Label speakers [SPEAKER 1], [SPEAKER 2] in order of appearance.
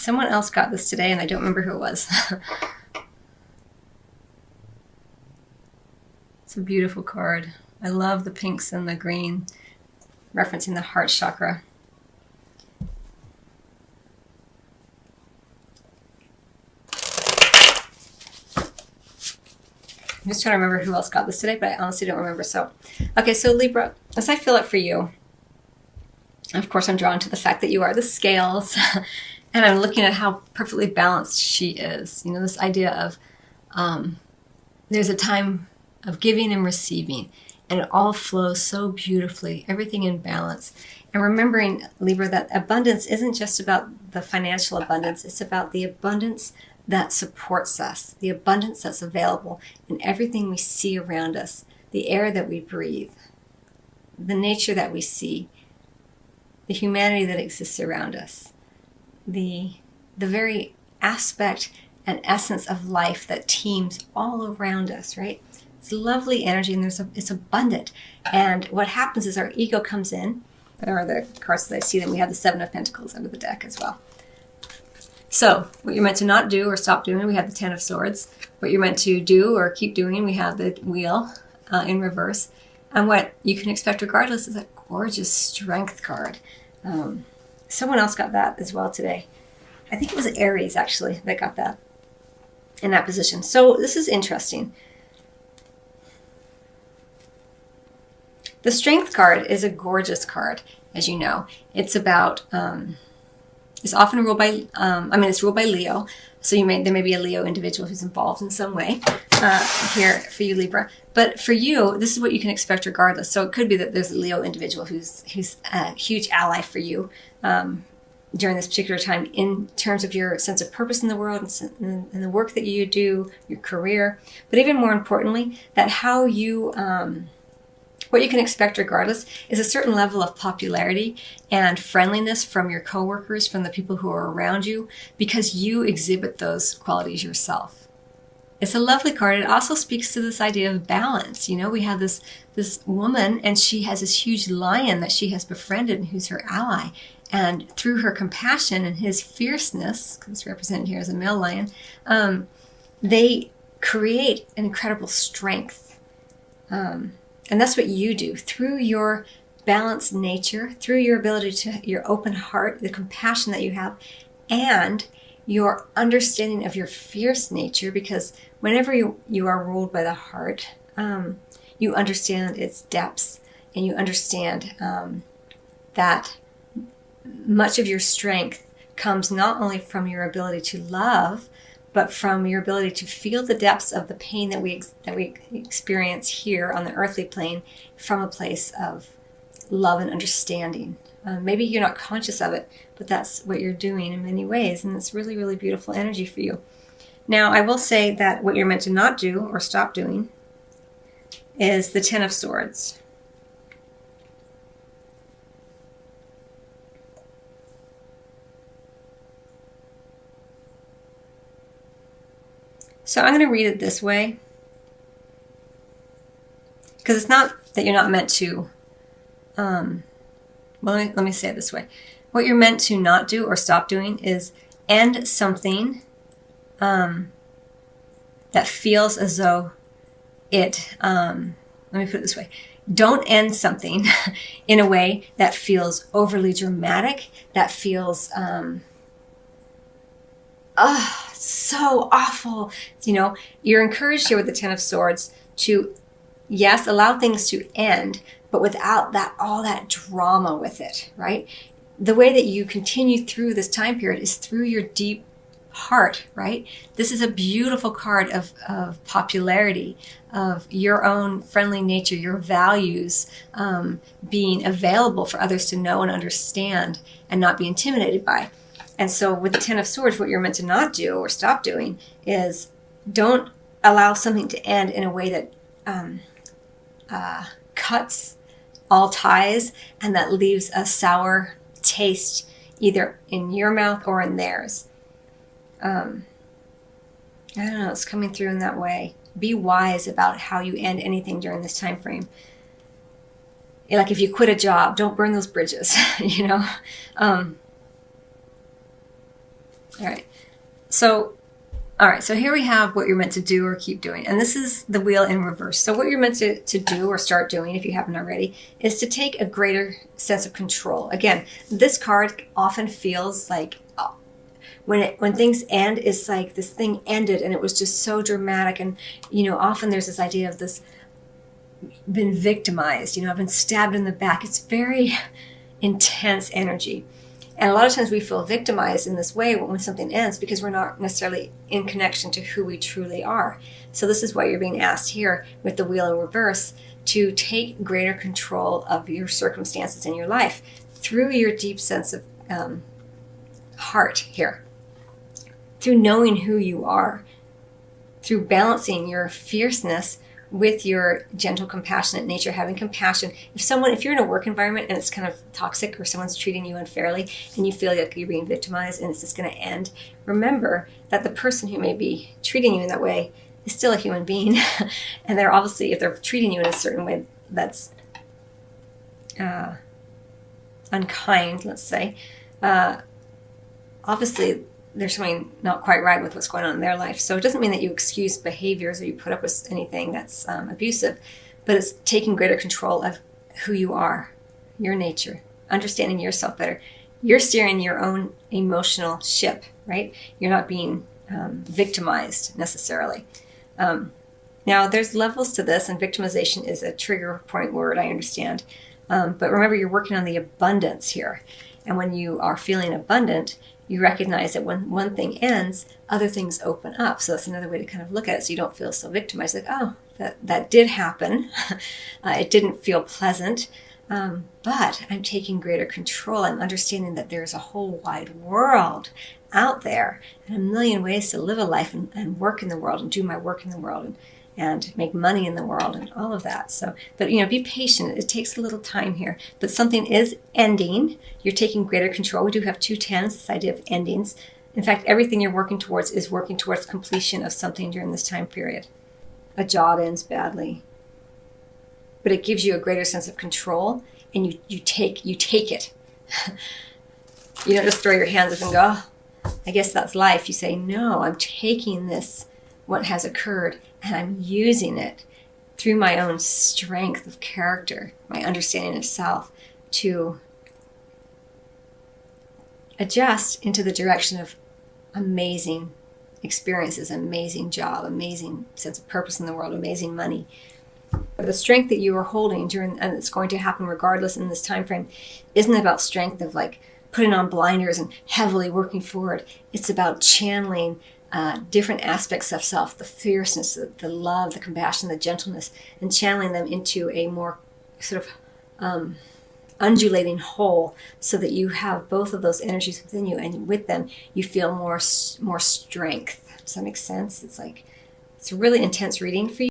[SPEAKER 1] Someone else got this today, and I don't remember who it was. It's a beautiful card. I love the pinks and the green, referencing the heart chakra. I'm just trying to remember who else got this today, but I honestly don't remember. So, okay, so Libra, as I feel it for you, of course I'm drawn to the fact that you are the scales, and I'm looking at how perfectly balanced she is. You know, this idea of there's a time of giving and receiving, and it all flows so beautifully, everything in balance. And remembering, Libra, that abundance isn't just about the financial abundance, it's about the abundance that supports us, the abundance that's available in everything we see around us, the air that we breathe, the nature that we see, the humanity that exists around us, the very aspect and essence of life that teems all around us, right? It's lovely energy, and it's abundant. And what happens is our ego comes in. There are the cards that I see, that we have the Seven of Pentacles under the deck as well. So what you're meant to not do or stop doing, we have the Ten of Swords. What you're meant to do or keep doing, we have the Wheel in reverse. And what you can expect regardless is a gorgeous Strength card. Someone else got that as well today. I think it was Aries, actually, that got that in that position. So this is interesting. The Strength card is a gorgeous card, as you know. It's about... it's often ruled by, it's ruled by Leo. So there may be a Leo individual who's involved in some way here for you, Libra. But for you, this is what you can expect regardless. So it could be that there's a Leo individual who's a huge ally for you during this particular time in terms of your sense of purpose in the world and the work that you do, your career. But even more importantly, that how you... what you can expect regardless is a certain level of popularity and friendliness from your coworkers, from the people who are around you, because you exhibit those qualities yourself. It's a lovely card. It also speaks to this idea of balance. You know, we have this woman, and she has this huge lion that she has befriended and who's her ally. And through her compassion and his fierceness, because it's represented here as a male lion, they create an incredible strength. And that's what you do through your balanced nature, through your ability to, your open heart, the compassion that you have, and your understanding of your fierce nature, because whenever you are ruled by the heart, you understand its depths, and you understand that much of your strength comes not only from your ability to love, but from your ability to feel the depths of the pain that we experience here on the earthly plane from a place of love and understanding. Maybe you're not conscious of it, but that's what you're doing in many ways, and it's really, really beautiful energy for you. Now, I will say that what you're meant to not do or stop doing is the Ten of Swords. So I'm going to read it this way, because it's not that you're not meant to, let me say it this way. What you're meant to not do or stop doing is end something that feels as though it, let me put it this way. Don't end something in a way that feels overly dramatic, that feels, so awful. You know, you're encouraged here with the Ten of Swords to, yes, allow things to end, but without all that drama with it, right? The way that you continue through this time period is through your deep heart, right? This is a beautiful card of popularity, of your own friendly nature, your values being available for others to know and understand and not be intimidated by. And so with the Ten of Swords, what you're meant to not do or stop doing is don't allow something to end in a way that cuts all ties and that leaves a sour taste either in your mouth or in theirs. I don't know, it's coming through in that way. Be wise about how you end anything during this time frame. Like if you quit a job, don't burn those bridges, you know? All right. So, so here we have what you're meant to do or keep doing. And this is the wheel in reverse. So what you're meant to do or start doing, if you haven't already, is to take a greater sense of control. Again, this card often feels like when things end, it's like this thing ended and it was just so dramatic. And, often there's this idea of this been victimized, I've been stabbed in the back. It's very intense energy. And a lot of times we feel victimized in this way when something ends because we're not necessarily in connection to who we truly are. So this is why you're being asked here with the wheel in reverse to take greater control of your circumstances in your life through your deep sense of heart here, through knowing who you are, through balancing your fierceness with your gentle, compassionate nature, having compassion. If you're in a work environment and it's kind of toxic or someone's treating you unfairly and you feel like you're being victimized and it's just going to end, remember that the person who may be treating you in that way is still a human being. And they're obviously, if they're treating you in a certain way that's unkind, let's say, obviously there's something not quite right with what's going on in their life. So it doesn't mean that you excuse behaviors or you put up with anything that's abusive, but it's taking greater control of who you are, your nature, understanding yourself better. You're steering your own emotional ship, right? You're not being victimized necessarily. Now, there's levels to this, and victimization is a trigger point word, I understand. But remember, you're working on the abundance here. And when you are feeling abundant, you recognize that when one thing ends, other things open up. So that's another way to kind of look at it so you don't feel so victimized. Like, oh, that did happen. It didn't feel pleasant. But I'm taking greater control. I'm understanding that there's a whole wide world out there and a million ways to live a life and work in the world and do my work in the world and make money in the world and all of that. So, but be patient. It takes a little time here. But something is ending. You're taking greater control. We do have 2 10s, this idea of endings. In fact, everything you're working towards is working towards completion of something during this time period. A job ends badly, but it gives you a greater sense of control, and you take it. You don't just throw your hands up and go, oh, I guess that's life. You say, no, I'm taking this, what has occurred, and I'm using it through my own strength of character, my understanding of self, to adjust into the direction of amazing experiences, amazing job, amazing sense of purpose in the world, amazing money. The strength that you are holding and it's going to happen regardless in this time frame, isn't about strength of like putting on blinders and heavily working forward. It's about channeling different aspects of self, the fierceness, the love, the compassion, the gentleness, and channeling them into a more sort of undulating whole, so that you have both of those energies within you, and with them you feel more strength. Does that make sense? It's a really intense reading for you.